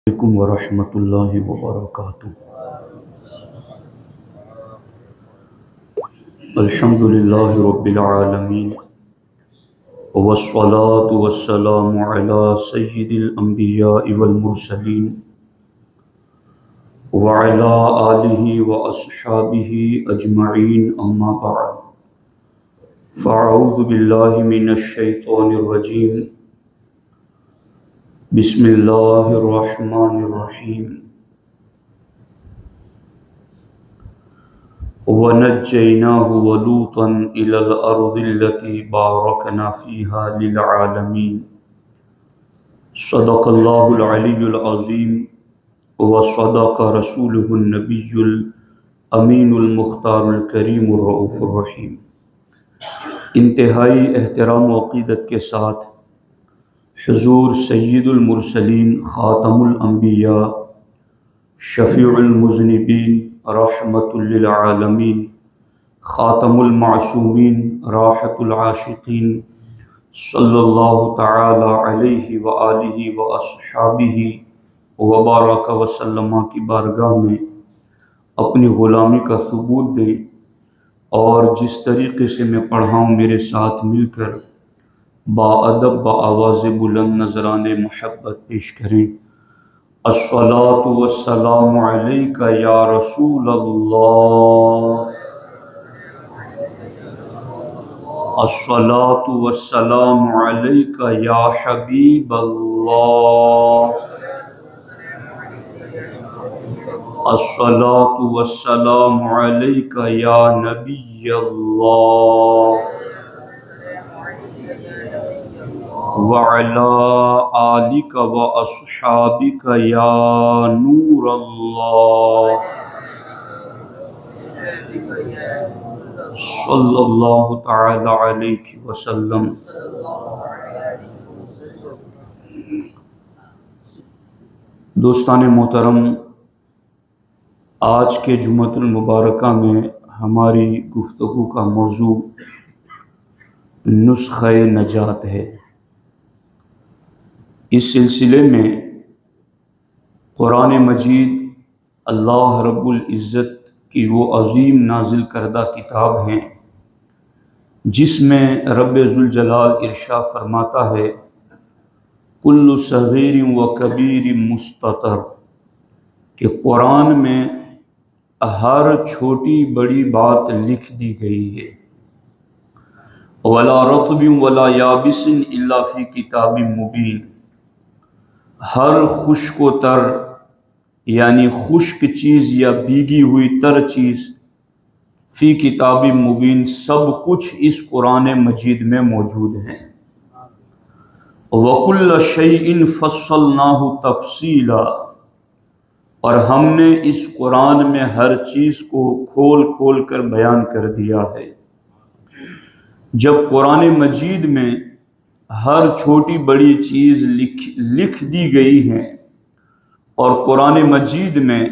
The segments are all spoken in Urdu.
علیکم ورحمۃ اللہ وبرکاتہ۔ الحمد للہ رب العالمین والصلاة والسلام علی سید الانبیاء والمرسلین وعلی آلہ واصحابہ اجمعین، اما بعد فاعوذ باللہ من الشیطان الرجیم، بسم اللہ الرحمن الرحیم۔ وَنَجَّيْنَاهُ وَلُوطًا إِلَى الْأَرْضِ الَّتِي بَارَكْنَا فِيهَا لِلْعَالَمِينَ۔ صدق اللہ العلی العظیم وصدق رسولہ النبی الامین المختار الکریم الرؤوف الرحیم۔ انتہائی احترام و عقیدت کے ساتھ حضور سید المرسلین، خاتم الانبیاء، شفیع المذنبین، رحمت للعالمین، خاتم المعصومین، راحت العاشقین، صلی اللہ تعالی علیہ وآلہ واصحابہ وبارک وسلم کی بارگاہ میں اپنی غلامی کا ثبوت دیں، اور جس طریقے سے میں پڑھا ہوں میرے ساتھ مل کر باادب بآواز بلند نذران محبت پیش کریں۔ الصلاۃ والسلام علیک یا رسول اللہ، الصلاۃ والسلام علیک یا حبیب اللہ، الصلاۃ والسلام علیک یا نبی اللہ، وعلی آلک واصحابک یا نور اللہ، صلی اللہ تعالی علیہ وسلم۔ دوستان محترم، آج کے جمعۃ المبارکہ میں ہماری گفتگو کا موضوع نسخہ نجات ہے۔ اس سلسلے میں قرآن مجید اللہ رب العزت کی وہ عظیم نازل کردہ کتاب ہیں جس میں رب ذوالجلال ارشاد فرماتا ہے کل صغیر و کبیر مستطر، کہ قرآن میں ہر چھوٹی بڑی بات لکھ دی گئی ہے۔ ولا رطب ولا یابس الا فی کتاب مبین، ہر خشک و تر یعنی خشک چیز یا بھیگی ہوئی تر چیز، فی کتاب مبین، سب کچھ اس قرآن مجید میں موجود ہیں۔ وَكُلَّ شَيْءٍ فَصَّلْنَاهُ تَفْصِيلًا، اور ہم نے اس قرآن میں ہر چیز کو کھول کھول کر بیان کر دیا ہے۔ جب قرآن مجید میں ہر چھوٹی بڑی چیز لکھ دی گئی ہے اور قرآن مجید میں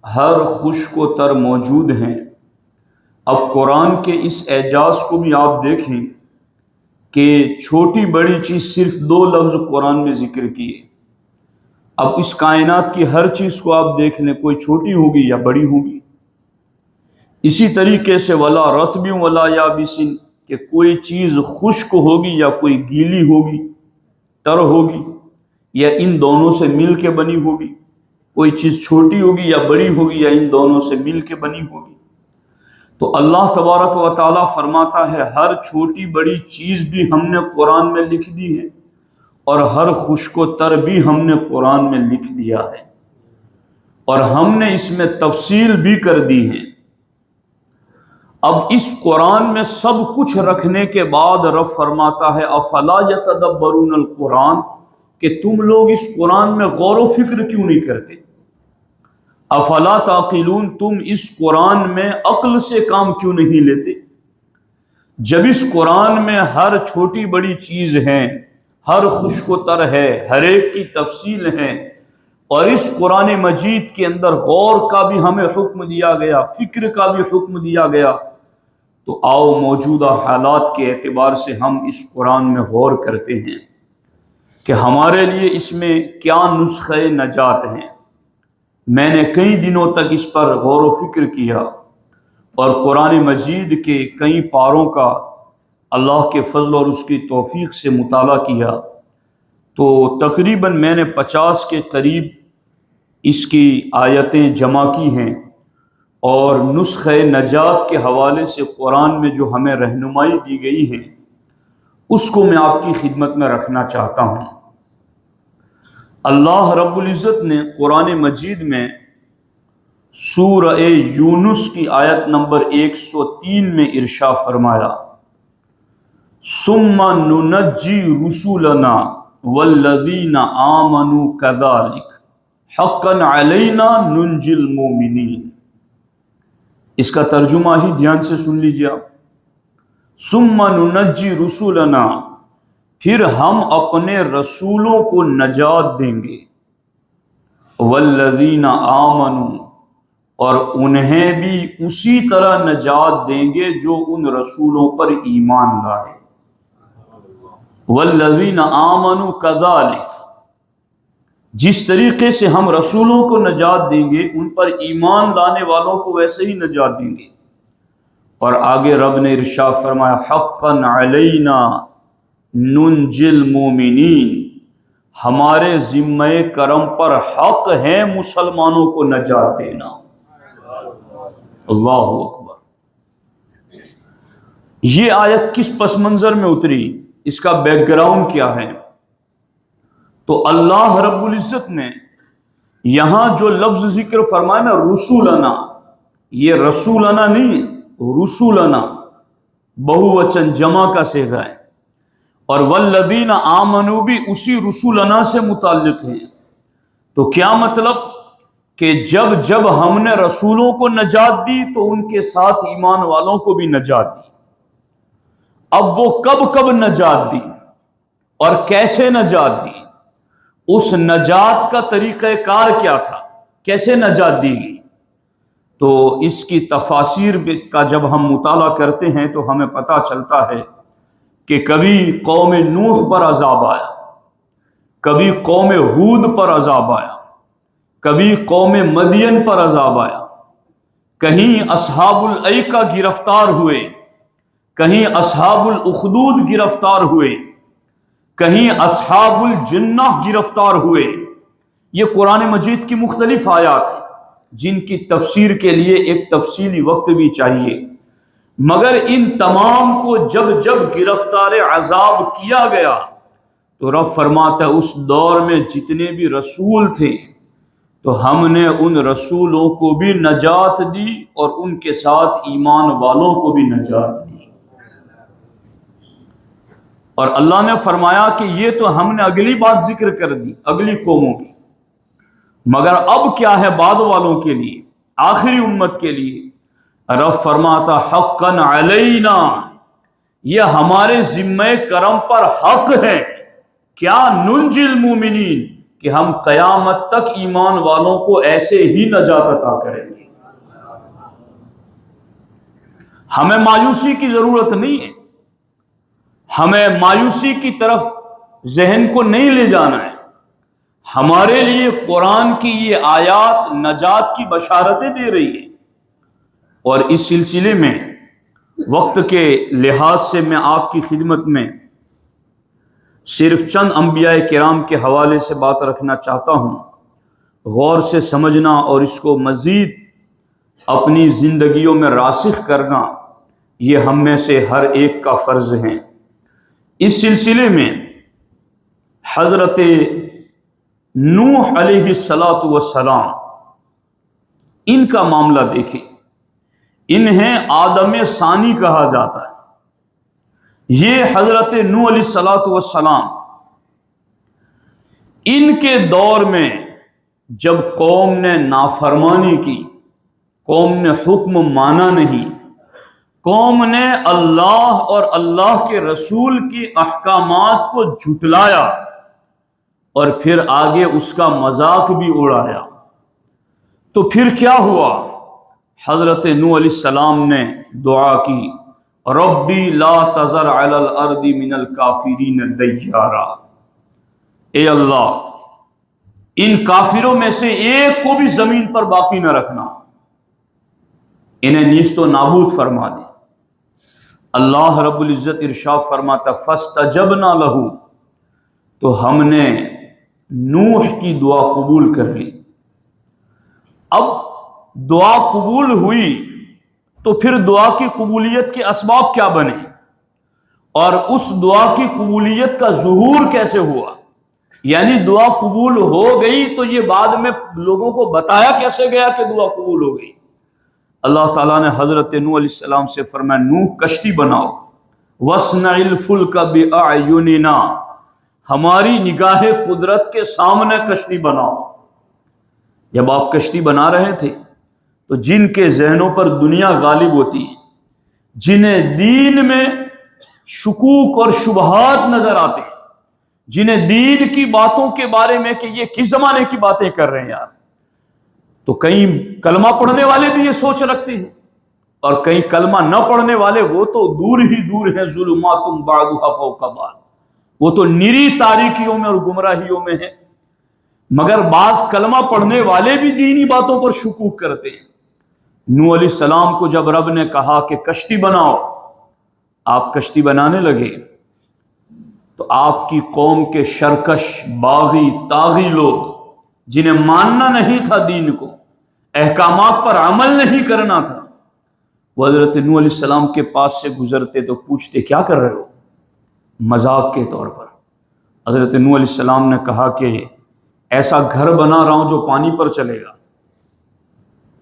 ہر خشک و تر موجود ہیں، اب قرآن کے اس اعجاز کو بھی آپ دیکھیں کہ چھوٹی بڑی چیز صرف 2 لفظ قرآن میں ذکر کیے۔ اب اس کائنات کی ہر چیز کو آپ دیکھ لیں، کوئی چھوٹی ہوگی یا بڑی ہوگی۔ اسی طریقے سے ولا رطب ولا یابس، کہ کوئی چیز خشک ہوگی یا کوئی گیلی ہوگی، تر ہوگی، یا ان دونوں سے مل کے بنی ہوگی۔ کوئی چیز چھوٹی ہوگی یا بڑی ہوگی، یا ان دونوں سے مل کے بنی ہوگی۔ تو اللہ تبارک و تعالیٰ فرماتا ہے ہر چھوٹی بڑی چیز بھی ہم نے قرآن میں لکھ دی ہے، اور ہر خشک و تر بھی ہم نے قرآن میں لکھ دیا ہے، اور ہم نے اس میں تفصیل بھی کر دی ہے۔ اب اس قرآن میں سب کچھ رکھنے کے بعد رب فرماتا ہے افلا یتدبرون القرآن، کہ تم لوگ اس قرآن میں غور و فکر کیوں نہیں کرتے؟ افلا تعقلون، تم اس قرآن میں عقل سے کام کیوں نہیں لیتے؟ جب اس قرآن میں ہر چھوٹی بڑی چیز ہے، ہر خشک و تر ہے، ہر ایک کی تفصیل ہے، اور اس قرآن مجید کے اندر غور کا بھی ہمیں حکم دیا گیا، فکر کا بھی حکم دیا گیا، تو آؤ موجودہ حالات کے اعتبار سے ہم اس قرآن میں غور کرتے ہیں۔ کہ ہمارے لیے اس میں کیا نسخے نجات ہیں۔ میں نے کئی دنوں تک اس پر غور و فکر کیا اور قرآن مجید کے کئی پاروں کا اللہ کے فضل اور اس کی توفیق سے مطالعہ کیا، تو تقریباً میں نے 50 کے قریب اس کی آیتیں جمع کی ہیں، اور نسخہ نجات کے حوالے سے قرآن میں جو ہمیں رہنمائی دی گئی ہے اس کو میں آپ کی خدمت میں رکھنا چاہتا ہوں۔ اللہ رب العزت نے قرآن مجید میں سورہ یونس کی آیت نمبر 103 میں ارشاد فرمایا، ثم ننجی رسولنا والذین آمنوا کذالک حقا علینا ننجی المؤمنین۔ اس کا ترجمہ ہی دھیان سے سن لیجیے آپ۔ ثم ننجی رسولنا، پھر ہم اپنے رسولوں کو نجات دیں گے، والذین آمنوا، اور انہیں بھی اسی طرح نجات دیں گے جو ان رسولوں پر ایمان لائے۔ والذین آمنوا کذالک، جس طریقے سے ہم رسولوں کو نجات دیں گے ان پر ایمان لانے والوں کو ویسے ہی نجات دیں گے۔ اور آگے رب نے ارشاد فرمایا، حقا علینا ننجی المؤمنین، ہمارے ذمہ کرم پر حق ہے مسلمانوں کو نجات دینا۔ اللہ اکبر۔ یہ آیت کس پس منظر میں اتری، اس کا بیک گراؤنڈ کیا ہے؟ تو اللہ رب العزت نے یہاں جو لفظ ذکر فرمایا نا رسولنا، یہ رسولنا نہیں، رسولنا بہو وچن جمع کا صیغہ ہے، اور والذین آمنوا بھی اسی رسولنا سے متعلق ہیں۔ تو کیا مطلب کہ جب ہم نے رسولوں کو نجات دی تو ان کے ساتھ ایمان والوں کو بھی نجات دی۔ اب وہ کب نجات دی اور کیسے نجات دی، اس نجات کا طریقہ کار کیا تھا، کیسے نجات دی گئی، تو اس کی تفاسیر کا جب ہم مطالعہ کرتے ہیں تو ہمیں پتہ چلتا ہے کہ کبھی قوم نوح پر عذاب آیا، کبھی قوم ہود پر عذاب آیا، کبھی قوم مدین پر عذاب آیا، کہیں اصحاب الایکہ گرفتار ہوئے، کہیں اصحاب الاخدود گرفتار ہوئے، کہیں اصحاب الجنہ گرفتار ہوئے۔ یہ قرآن مجید کی مختلف آیات ہیں جن کی تفسیر کے لیے ایک تفصیلی وقت بھی چاہیے، مگر ان تمام کو جب گرفتار عذاب کیا گیا تو رب فرماتا ہے اس دور میں جتنے بھی رسول تھے تو ہم نے ان رسولوں کو بھی نجات دی اور ان کے ساتھ ایمان والوں کو بھی نجات دی۔ اور اللہ نے فرمایا کہ یہ تو ہم نے اگلی بات ذکر کر دی اگلی قوموں کی، مگر اب کیا ہے بعد والوں کے لیے، آخری امت کے لیے؟ رب فرماتا حقا علینا، یہ ہمارے ذمہ کرم پر حق ہے، کیا ننجی المؤمنین، کہ ہم قیامت تک ایمان والوں کو ایسے ہی نجات عطا کریں گے۔ ہمیں مایوسی کی ضرورت نہیں ہے، ہمیں مایوسی کی طرف ذہن کو نہیں لے جانا ہے۔ ہمارے لیے قرآن کی یہ آیات نجات کی بشارتیں دے رہی ہیں، اور اس سلسلے میں وقت کے لحاظ سے میں آپ کی خدمت میں صرف چند انبیاء کرام کے حوالے سے بات رکھنا چاہتا ہوں۔ غور سے سمجھنا اور اس کو مزید اپنی زندگیوں میں راسخ کرنا یہ ہم میں سے ہر ایک کا فرض ہے۔ اس سلسلے میں حضرت نوح علیہ السلام ان کا معاملہ دیکھیں، انہیں آدم ثانی کہا جاتا ہے۔ یہ حضرت نوح علیہ السلام ان کے دور میں جب قوم نے نافرمانی کی، قوم نے حکم مانا نہیں، قوم نے اللہ اور اللہ کے رسول کی احکامات کو جھٹلایا اور پھر آگے اس کا مذاق بھی اڑایا، تو پھر کیا ہوا؟ حضرت نوح علیہ السلام نے دعا کی، ربی لا تذر علی الارض من الکافرین دیارا، اے اللہ ان کافروں میں سے ایک کو بھی زمین پر باقی نہ رکھنا، انہیں نیست و نابود فرما دے۔ اللہ رب العزت ارشاد فرماتا فاستجبنا لہ، تو ہم نے نوح کی دعا قبول کر لی۔ اب دعا قبول ہوئی تو پھر دعا کی قبولیت کے اسباب کیا بنے، اور اس دعا کی قبولیت کا ظہور کیسے ہوا؟ یعنی دعا قبول ہو گئی تو یہ بعد میں لوگوں کو بتایا کیسے گیا کہ دعا قبول ہو گئی؟ اللہ تعالیٰ نے حضرت نوح علیہ السلام سے فرمایا نوح کشتی بناؤ، وَاصْنَعِ الْفُلْكَ بِأَعْيُنِنَا، ہماری نگاہ قدرت کے سامنے کشتی بناؤ۔ جب آپ کشتی بنا رہے تھے تو جن کے ذہنوں پر دنیا غالب ہوتی ہے، جنہیں دین میں شکوک اور شبہات نظر آتے ہیں، جنہیں دین کی باتوں کے بارے میں کہ یہ کس زمانے کی باتیں کر رہے ہیں یار، تو کئی کلمہ پڑھنے والے بھی یہ سوچ رکھتے ہیں، اور کئی کلمہ نہ پڑھنے والے وہ تو دور ہی دور ہیں، ظلمات بعضها فوق بعض، وہ تو نری تاریکیوں میں اور گمراہیوں میں ہیں۔ مگر بعض کلمہ پڑھنے والے بھی دینی باتوں پر شکوک کرتے ہیں۔ نوح علیہ السلام کو جب رب نے کہا کہ کشتی بناؤ، آپ کشتی بنانے لگے تو آپ کی قوم کے شرکش باغی طاغی لوگ جنہیں ماننا نہیں تھا دین کو، احکامات پر عمل نہیں کرنا تھا، وہ حضرت نوح علیہ السلام کے پاس سے گزرتے تو پوچھتے کیا کر رہے ہو، مذاق کے طور پر۔ حضرت نوح علیہ السلام نے کہا کہ ایسا گھر بنا رہا ہوں جو پانی پر چلے گا،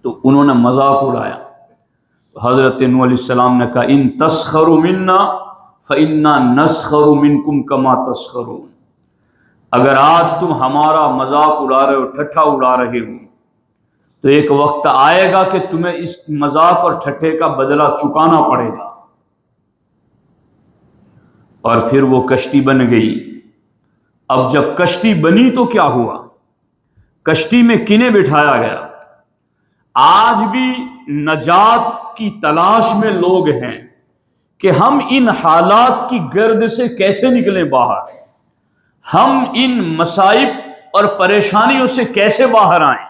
تو انہوں نے مذاق اڑایا۔ حضرت نوح علیہ السلام نے کہا ان تسخروا منا فإنا نسخر منکم کما تسخرون، اگر آج تم ہمارا مذاق اڑا رہے ہو، ٹھٹھا اڑا رہے ہو، تو ایک وقت آئے گا کہ تمہیں اس مذاق اور ٹھٹھے کا بدلہ چکانا پڑے گا۔ اور پھر وہ کشتی بن گئی۔ اب جب کشتی بنی تو کیا ہوا؟ کشتی میں کنہیں بٹھایا گیا۔ آج بھی نجات کی تلاش میں لوگ ہیں کہ ہم ان حالات کی گرد سے کیسے نکلیں باہر، ہم ان مصائب اور پریشانیوں سے کیسے باہر آئیں۔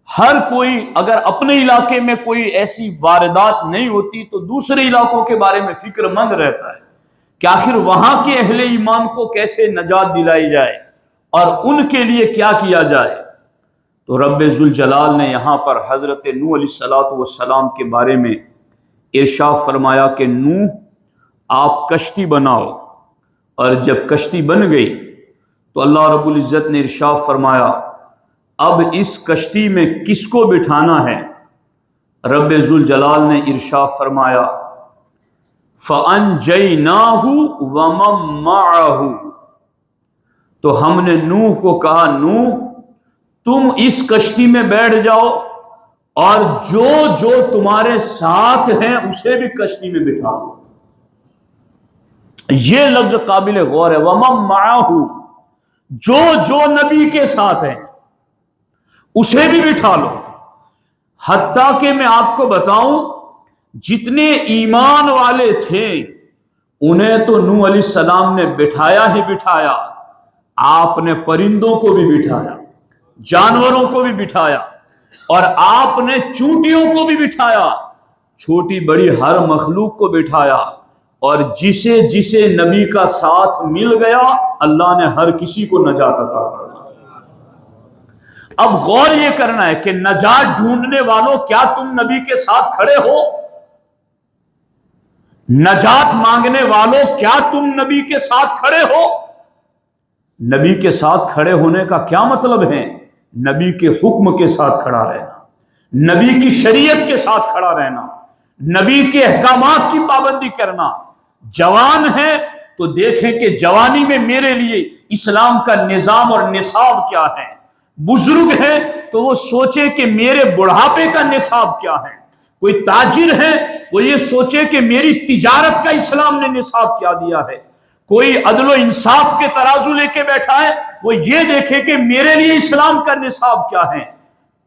ہر کوئی اگر اپنے علاقے میں کوئی ایسی واردات نہیں ہوتی تو دوسرے علاقوں کے بارے میں فکر مند رہتا ہے کہ آخر وہاں کے اہل ایمان کو کیسے نجات دلائی جائے اور ان کے لیے کیا کیا جائے۔ تو رب ذوالجلال نے یہاں پر حضرت نوح علیہ السلام کے بارے میں ارشاد فرمایا کہ نوح آپ کشتی بناؤ، اور جب کشتی بن گئی تو اللہ رب العزت نے ارشاد فرمایا اب اس کشتی میں کس کو بٹھانا ہے؟ رب ذوالجلال نے ارشاد فرمایا فَأَنْجَيْنَاهُ وَمَن مَّعَهُ، تو ہم نے نوح کو کہا نوح تم اس کشتی میں بیٹھ جاؤ اور جو جو تمہارے ساتھ ہیں اسے بھی کشتی میں بٹھا دو۔ یہ لفظ قابل غور ہے، وَمَن مَّعَهُ، جو جو نبی کے ساتھ ہیں اسے بھی بٹھا لو۔ حتیٰ کہ میں آپ کو بتاؤں جتنے ایمان والے تھے انہیں تو نوح علیہ السلام نے بٹھایا ہی بٹھایا، آپ نے پرندوں کو بھی بٹھایا، جانوروں کو بھی بٹھایا، اور آپ نے چونٹیوں کو بھی بٹھایا، چھوٹی بڑی ہر مخلوق کو بٹھایا، اور جسے جسے نبی کا ساتھ مل گیا اللہ نے ہر کسی کو نجات عطا فرمائی۔ اب غور یہ کرنا ہے کہ نجات ڈھونڈنے والوں کیا تم نبی کے ساتھ کھڑے ہو؟ نجات مانگنے والوں کیا تم نبی کے ساتھ کھڑے ہو؟ نبی کے ساتھ کھڑے ہونے کا کیا مطلب ہے؟ نبی کے حکم کے ساتھ کھڑا رہنا، نبی کی شریعت کے ساتھ کھڑا رہنا، نبی کے احکامات کی پابندی کرنا۔ جوان ہے تو دیکھیں کہ جوانی میں میرے لیے اسلام کا نظام اور نصاب کیا ہے، بزرگ ہے تو وہ سوچے کہ میرے بڑھاپے کا نصاب کیا ہے، کوئی تاجر ہے وہ یہ سوچے کہ میری تجارت کا اسلام نے نصاب کیا دیا ہے، کوئی عدل و انصاف کے ترازو لے کے بیٹھا ہے وہ یہ دیکھے کہ میرے لیے اسلام کا نصاب کیا ہے۔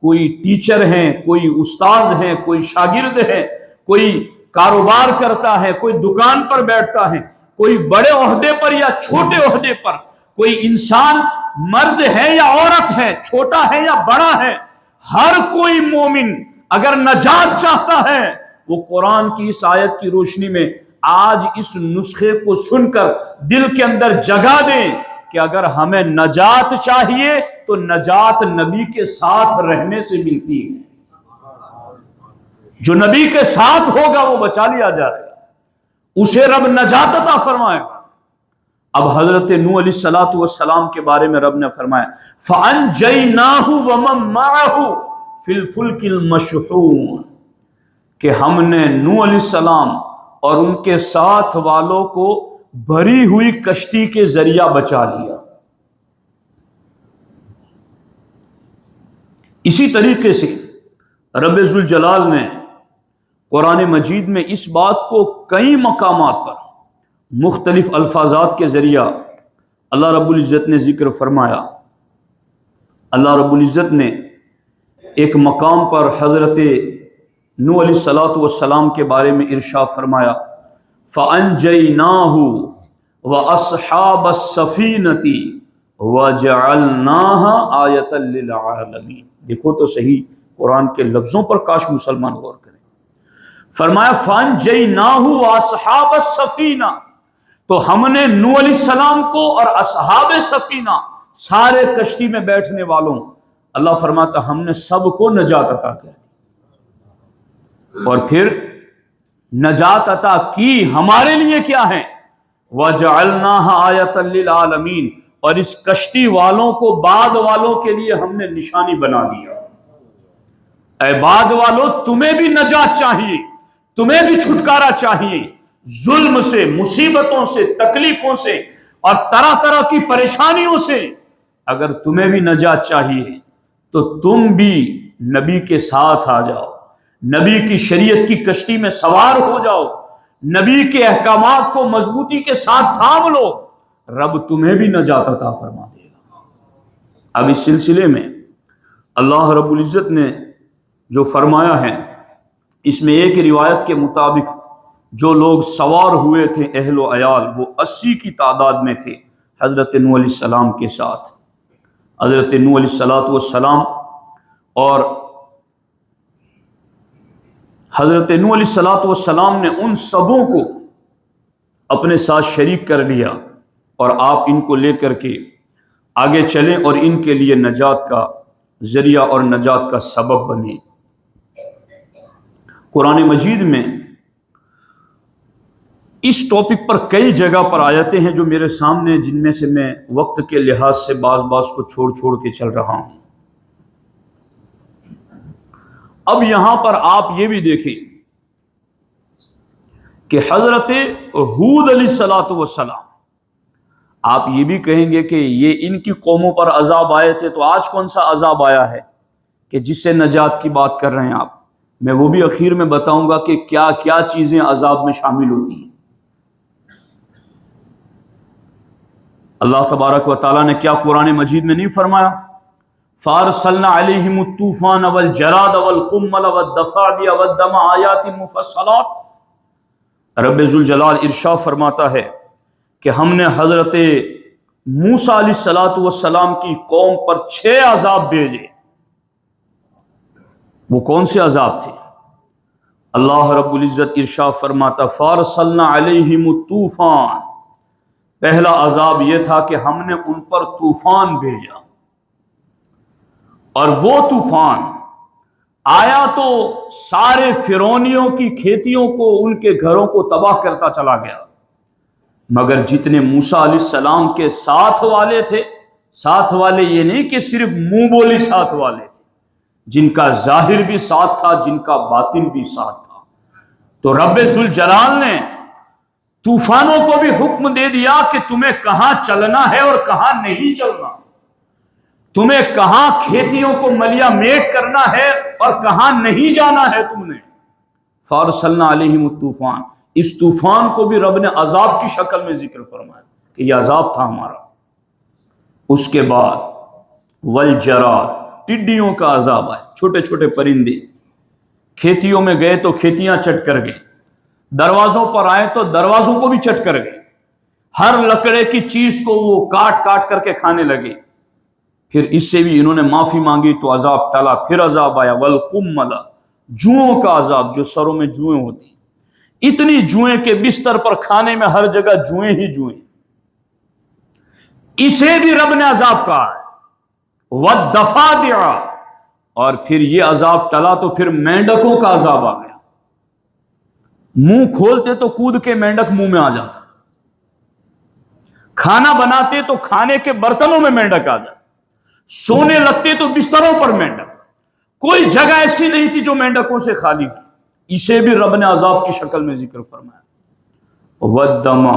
کوئی ٹیچر ہیں، کوئی استاذ ہیں، کوئی شاگرد ہے، کوئی کاروبار کرتا ہے، کوئی دکان پر بیٹھتا ہے، کوئی بڑے عہدے پر یا چھوٹے عہدے پر، کوئی انسان مرد ہے یا عورت ہے، چھوٹا ہے یا بڑا ہے، ہر کوئی مومن اگر نجات چاہتا ہے وہ قرآن کی اس آیت کی روشنی میں آج اس نسخے کو سن کر دل کے اندر جگا دیں کہ اگر ہمیں نجات چاہیے تو نجات نبی کے ساتھ رہنے سے ملتی ہے۔ جو نبی کے ساتھ ہوگا وہ بچا لیا جائے گا، اسے رب نجات عطا فرمائے گا۔ اب حضرت نوح علیہ السلام کے بارے میں رب نے فرمایا فَأَنْجَيْنَاهُ وَمَن مَّعَهُ فِي الْفُلْكِ الْمَشْحُونِ، کہ ہم نے نوح علیہ السلام اور ان کے ساتھ والوں کو بھری ہوئی کشتی کے ذریعہ بچا لیا۔ اسی طریقے سے رب ذوالجلال نے قرآن مجید میں اس بات کو کئی مقامات پر مختلف الفاظات کے ذریعہ اللہ رب العزت نے ذکر فرمایا۔ اللہ رب العزت نے ایک مقام پر حضرت نوح علیہ السلام کے بارے میں ارشاد فرمایا فَأَنْجَيْنَاهُ وَأَصْحَابَ السَّفِينَةِ وَجَعَلْنَاهَا آیَةً لِلْعَالَمِينَ۔ دیکھو تو صحیح قرآن کے لفظوں پر کاش مسلمان غور کریں۔ فرمایا فَأَنْجَيْنَاهُ وَأَصْحَابَ السَّفِينَةِ، تو ہم نے نوح علیہ السلام کو اور اصحاب سفینہ سارے کشتی میں بیٹھنے والوں، اللہ فرماتا ہم نے سب کو نجات عطا کر دی۔ اور پھر نجات عطا کی ہمارے لیے کیا ہے؟ وَجَعَلْنَاهَا آیَةً لِلْعَالَمِينَ، اور اس کشتی والوں کو بعد والوں کے لیے ہم نے نشانی بنا دیا۔ اے بعد والوں، تمہیں بھی نجات چاہیے، تمہیں بھی چھٹکارا چاہیے ظلم سے، مصیبتوں سے، تکلیفوں سے اور طرح طرح کی پریشانیوں سے۔ اگر تمہیں بھی نجات چاہیے تو تم بھی نبی کے ساتھ آ جاؤ، نبی کی شریعت کی کشتی میں سوار ہو جاؤ، نبی کے احکامات کو مضبوطی کے ساتھ تھام لو، رب تمہیں بھی نجات عطا فرما دے گا۔ اب اس سلسلے میں اللہ رب العزت نے جو فرمایا ہے، اس میں ایک روایت کے مطابق جو لوگ سوار ہوئے تھے اہل و عیال، وہ 80 کی تعداد میں تھے حضرت نوح علیہ السلام کے ساتھ۔ حضرت نوح علیہ السلام اور حضرت نوح علیہ السلام نے ان سبوں کو اپنے ساتھ شریک کر لیا اور آپ ان کو لے کر کے آگے چلیں اور ان کے لیے نجات کا ذریعہ اور نجات کا سبب بنے۔ قرآن مجید میں اس ٹاپک پر کئی جگہ پر آیتیں ہیں جو میرے سامنے، جن میں سے میں وقت کے لحاظ سے بعض کو چھوڑ کے چل رہا ہوں۔ اب یہاں پر آپ یہ بھی دیکھیں کہ حضرت ہود علیہ السلام، آپ یہ بھی کہیں گے کہ یہ ان کی قوموں پر عذاب آئے تھے، تو آج کون سا عذاب آیا ہے کہ جس سے نجات کی بات کر رہے ہیں آپ؟ میں وہ بھی اخیر میں بتاؤں گا کہ کیا کیا چیزیں عذاب میں شامل ہوتی ہیں۔ اللہ تبارک و تعالیٰ نے کیا قرآن مجید میں نہیں فرمایا فَأَرْسَلْنَا عَلَيْهِمُ الطُّوفَانَ وَالْجَرَادَ وَالْقُمَّلَ وَالضَّفَادِعَ وَالدَّمَ آیَاتٍ مُفَصَّلَاتٍ۔ رب ذوالجلال ارشاد فرماتا ہے کہ ہم نے حضرت موسیٰ علیہ السلام کی قوم پر 6 عذاب بھیجے۔ وہ کون سے عذاب تھے؟ اللہ رب العزت ارشاد فرماتا فَأَرْسَلْنَا عَلَيْهِمُ الطُّوفَانَ، پہلا عذاب یہ تھا کہ ہم نے ان پر طوفان بھیجا، اور وہ طوفان آیا تو سارے فرعونیوں کی کھیتیوں کو، ان کے گھروں کو تباہ کرتا چلا گیا، مگر جتنے موسیٰ علیہ السلام کے ساتھ والے تھے، ساتھ والے یہ نہیں کہ صرف منہ بولی ساتھ والے تھے، جن کا ظاہر بھی ساتھ تھا، جن کا باطن بھی ساتھ تھا، تو رب ذوالجلال نے طوفانوں کو بھی حکم دے دیا کہ تمہیں کہاں چلنا ہے اور کہاں نہیں چلنا، تمہیں کہاں کھیتیوں کو ملیا میٹ کرنا ہے اور کہاں نہیں جانا ہے تم نے۔ فَأَرْسَلْنَا عَلَيْهِمُ الطُّوفَانَ، اس طوفان کو بھی رب نے عذاب کی شکل میں ذکر فرمایا کہ یہ عذاب تھا ہمارا۔ اس کے بعد وَالْجَرَادَ، ٹڈیوں کا عذاب ہے، چھوٹے چھوٹے پرندے کھیتیوں میں گئے تو کھیتیاں چٹ کر گئے، دروازوں پر آئے تو دروازوں کو بھی چٹ کر گئے، ہر لکڑے کی چیز کو وہ کاٹ کاٹ کر کے کھانے لگے. پھر اس سے بھی انہوں نے معافی مانگی تو عذاب ٹلا. پھر عذاب آیا والقمل، جوؤں کا عذاب، جو سروں میں جوئیں ہوتی، اتنی جوئیں کہ بستر پر کھانے میں ہر جگہ جوئیں ہی جوئیں. اسے بھی رب نے عذاب کہا ہے. والضفادع، اور پھر یہ عذاب ٹلا تو پھر مینڈکوں کا عذاب آ گیا. منہ کھولتے تو کود کے مینڈک منہ میں آ جاتا، کھانا بناتے تو کھانے کے برتنوں میں مینڈک آ جاتا، سونے لگتے تو بستروں پر مینڈک. کوئی جگہ ایسی نہیں تھی جو مینڈکوں سے خالی ہو. اسے بھی رب نے عذاب کی شکل میں ذکر فرمایا. والدم،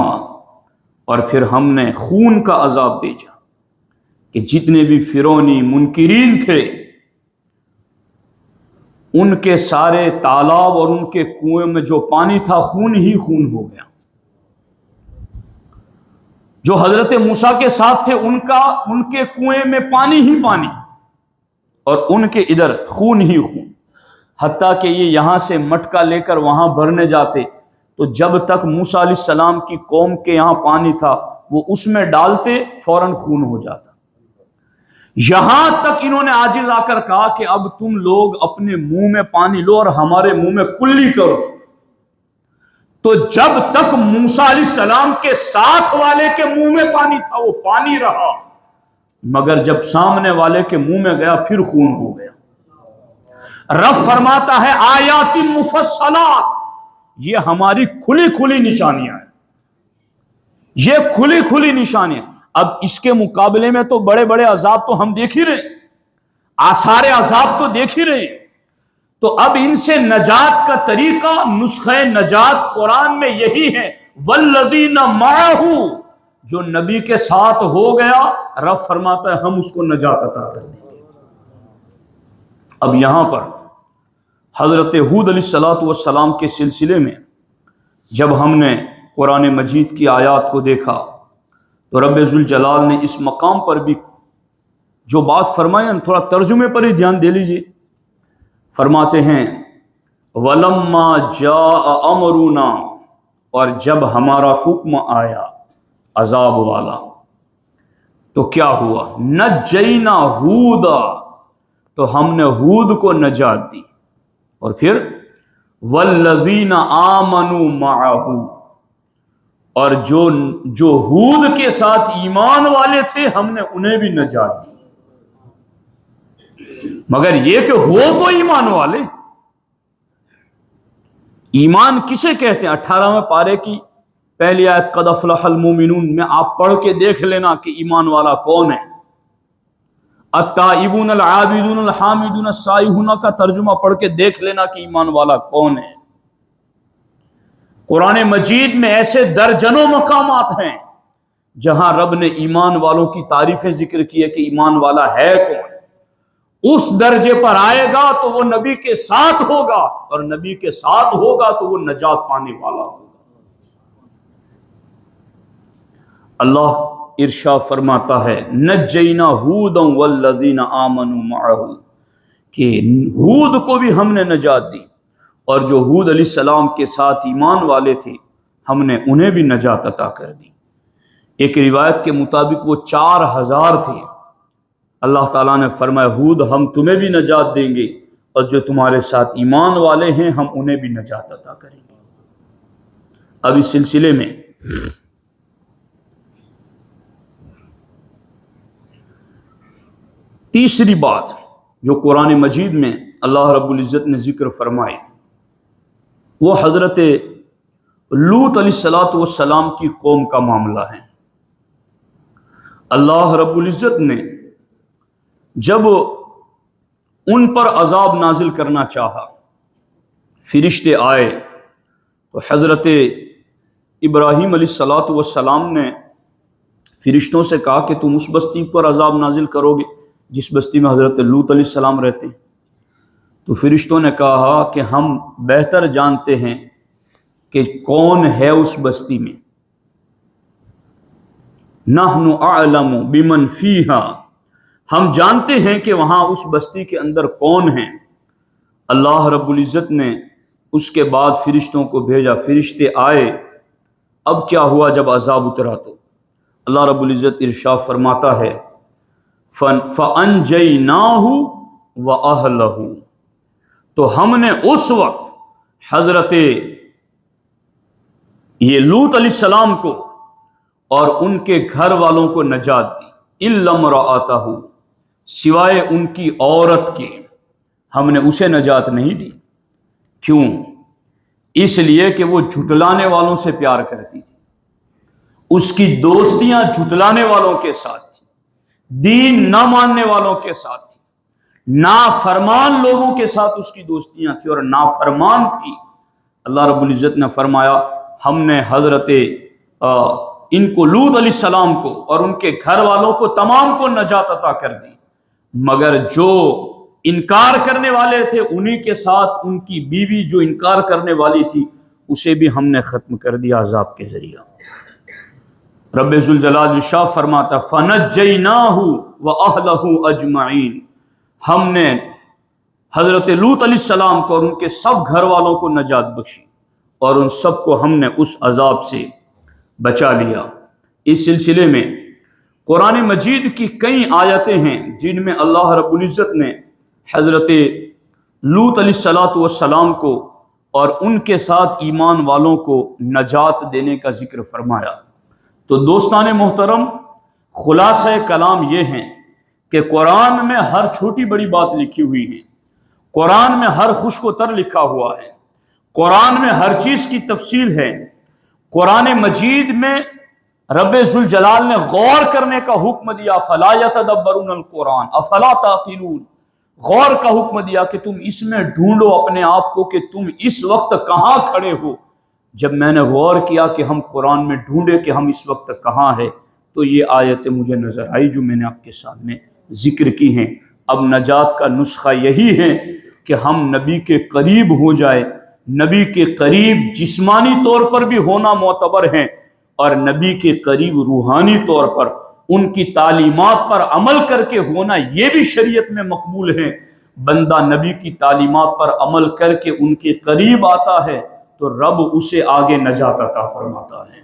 اور پھر ہم نے خون کا عذاب بھیجا کہ جتنے بھی فرعونی منکرین تھے ان کے سارے تالاب اور ان کے کنویں میں جو پانی تھا خون ہی خون ہو گیا. جو حضرت موسیٰ کے ساتھ تھے ان کے کنویں میں پانی ہی پانی، اور ان کے ادھر خون ہی خون. حتیٰ کہ یہ یہاں سے مٹکا لے کر وہاں بھرنے جاتے تو جب تک موسیٰ علیہ السلام کی قوم کے یہاں پانی تھا وہ اس میں ڈالتے فوراً خون ہو جاتا. یہاں تک انہوں نے عاجز آ کر کہا کہ اب تم لوگ اپنے منہ میں پانی لو اور ہمارے منہ میں کلی کرو. تو جب تک موسیٰ علیہ السلام کے ساتھ والے کے منہ میں پانی تھا وہ پانی رہا، مگر جب سامنے والے کے منہ میں گیا پھر خون ہو گیا. رب فرماتا ہے آیات مفصلات، یہ ہماری کھلی کھلی نشانیاں ہیں، یہ کھلی کھلی نشانیاں. اب اس کے مقابلے میں تو بڑے بڑے عذاب تو ہم دیکھ ہی رہے، آثار عذاب تو دیکھ ہی رہے. تو اب ان سے نجات کا طریقہ، نسخہ نجات قرآن میں یہی ہے. والذین معہ، جو نبی کے ساتھ ہو گیا رب فرماتا ہے ہم اس کو نجات عطا کر دیں گے. اب یہاں پر حضرت ہود علیہ السلام کے سلسلے میں جب ہم نے قرآن مجید کی آیات کو دیکھا تو رب ذوالجلال نے اس مقام پر بھی جو بات فرمائی، تھوڑا ترجمے پر ہی دھیان دے لیجیے. فرماتے ہیں وَلَمَّا جَاءَ أَمْرُنَا، اور جب ہمارا حکم آیا عذاب والا تو کیا ہوا؟ نَجَّيْنَا ہُودًا، تو ہم نے ہود کو نجات دی. اور پھر وَالَّذِينَ آمَنُوا مَعَهُ، اور جو ہود کے ساتھ ایمان والے تھے ہم نے انہیں بھی نجات دی. مگر یہ کہ ہو تو ایمان والے. ایمان کسے کہتے ہیں؟ 18ویں پارے کی پہلی آیت قد افلح المومنون میں آپ پڑھ کے دیکھ لینا کہ ایمان والا کون ہے. التائبون العابدون الحامدون السائحون کا ترجمہ پڑھ کے دیکھ لینا کہ ایمان والا کون ہے. قرآن مجید میں ایسے درجنوں مقامات ہیں جہاں رب نے ایمان والوں کی تعریفیں ذکر کی ہے کہ ایمان والا ہے کون. اس درجے پر آئے گا تو وہ نبی کے ساتھ ہوگا، اور نبی کے ساتھ ہوگا تو وہ نجات پانے والا ہوگا. اللہ ارشاد فرماتا ہے نجینا ہودا والذین آمنوا معہ، کہ ہود کو بھی ہم نے نجات دی اور جو ہود علیہ السلام کے ساتھ ایمان والے تھے ہم نے انہیں بھی نجات عطا کر دی. ایک روایت کے مطابق وہ 4000 تھے. اللہ تعالیٰ نے فرمایا ہود ہم تمہیں بھی نجات دیں گے اور جو تمہارے ساتھ ایمان والے ہیں ہم انہیں بھی نجات عطا کریں گے. اب اس سلسلے میں تیسری بات جو قرآن مجید میں اللہ رب العزت نے ذکر فرمائی وہ حضرت لوط علیہ السلام کی قوم کا معاملہ ہے. اللہ رب العزت نے جب ان پر عذاب نازل کرنا چاہا، فرشتے آئے تو حضرت ابراہیم علیہ السلام نے فرشتوں سے کہا کہ تم اس بستی پر عذاب نازل کرو گے جس بستی میں حضرت لوط علیہ السلام رہتے ہیں. تو فرشتوں نے کہا کہ ہم بہتر جانتے ہیں کہ کون ہے اس بستی میں. نحن اعلم بمن فیہا، ہم جانتے ہیں کہ وہاں اس بستی کے اندر کون ہیں. اللہ رب العزت نے اس کے بعد فرشتوں کو بھیجا، فرشتے آئے اب کیا ہوا جب عذاب اترا تو اللہ رب العزت ارشاد فرماتا ہے فَأَنْجَيْنَاهُ وَأَهْلَهُ، تو ہم نے اس وقت حضرت یہ لوط علیہ السلام کو اور ان کے گھر والوں کو نجات دی، إِلَّا امْرَأَتَهُ، سوائے ان کی عورت کے ہم نے اسے نجات نہیں دی۔ کیوں؟ اس لیے کہ وہ جھٹلانے والوں سے پیار کرتی تھی، اس کی دوستیاں جھٹلانے والوں کے ساتھ تھی، دین نہ ماننے والوں کے ساتھ تھی، نافرمان لوگوں کے ساتھ اس کی دوستیاں تھی اور نافرمان تھی۔ اللہ رب العزت نے فرمایا ہم نے حضرت ان کو لوط علیہ السلام کو اور ان کے گھر والوں کو تمام کو نجات عطا کر دی، مگر جو انکار کرنے والے تھے انہی کے ساتھ ان کی بیوی جو انکار کرنے والی تھی اسے بھی ہم نے ختم کر دیا عذاب کے ذریعہ۔ رب ذوالجلال ارشاد فرماتا فَنَجَّيْنَاهُ وَأَهْلَهُ أَجْمَعِينَ، ہم نے حضرت لوط علیہ السلام کو اور ان کے سب گھر والوں کو نجات بخشی اور ان سب کو ہم نے اس عذاب سے بچا لیا۔ اس سلسلے میں قرآن مجید کی کئی آیتیں ہیں جن میں اللہ رب العزت نے حضرت لوط علیہ السلام کو اور ان کے ساتھ ایمان والوں کو نجات دینے کا ذکر فرمایا۔ تو دوستان محترم، خلاصہ کلام یہ ہے کہ قرآن میں ہر چھوٹی بڑی بات لکھی ہوئی ہے، قرآن میں ہر خشک و تر لکھا ہوا ہے، قرآن میں ہر چیز کی تفصیل ہے۔ قرآن مجید میں رب ذوالجلال نے غور کرنے کا حکم دیا، فلا یتدبرون القرآن افلا تعقلون، غور کا حکم دیا کہ تم اس میں ڈھونڈو اپنے آپ کو کہ تم اس وقت کہاں کھڑے ہو۔ جب میں نے غور کیا کہ ہم قرآن میں ڈھونڈے کہ ہم اس وقت کہاں ہیں، تو یہ آیتیں مجھے نظر آئی جو میں نے آپ کے سامنے ذکر کی ہیں۔ اب نجات کا نسخہ یہی ہے کہ ہم نبی کے قریب ہو جائے، نبی کے قریب جسمانی طور پر بھی ہونا معتبر ہے اور نبی کے قریب روحانی طور پر ان کی تعلیمات پر عمل کر کے ہونا یہ بھی شریعت میں مقبول ہے۔ بندہ نبی کی تعلیمات پر عمل کر کے ان کے قریب آتا ہے تو رب اسے آگے نجات عطا فرماتا ہے۔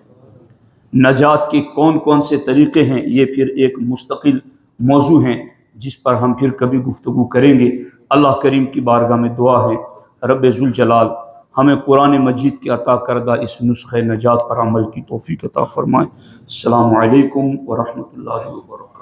نجات کے کون کون سے طریقے ہیں یہ پھر ایک مستقل موضوع ہیں جس پر ہم پھر کبھی گفتگو کریں گے۔ اللہ کریم کی بارگاہ میں دعا ہے رب ذوالجلال ہمیں قرآن مجید کے عطا کردہ اس نسخہ نجات پر عمل کی توفیق عطا فرمائے۔ السلام علیکم ورحمۃ اللہ وبرکاتہ۔